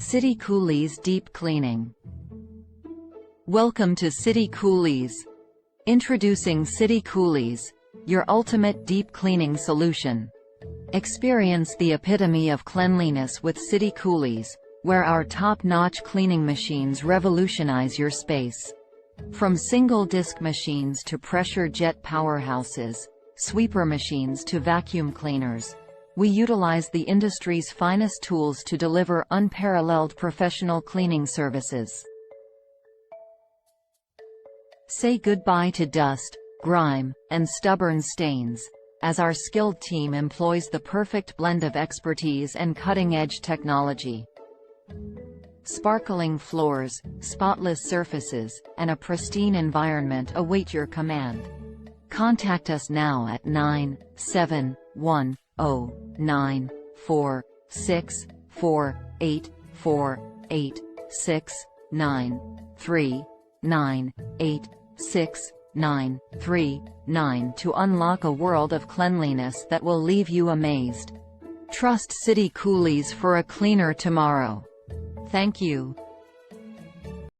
City Coolies Deep Cleaning. Welcome to City Coolies. Introducing City Coolies, your ultimate deep cleaning solution. Experience the epitome of cleanliness with City Coolies, where our top-notch cleaning machines revolutionize your space. From single-disc machines to pressure jet powerhouses, sweeper machines to vacuum cleaners, we utilize the industry's finest tools to deliver unparalleled professional cleaning services. Say goodbye to dust, grime, and stubborn stains, as our skilled team employs the perfect blend of expertise and cutting-edge technology. Sparkling floors, spotless surfaces, and a pristine environment await your command. Contact us now at 971-0-9-4-8-4-8-6-9-3-9-8-6-9-3-9 to unlock a world of cleanliness that will leave you amazed. Trust City Coolies for a cleaner tomorrow. Thank you.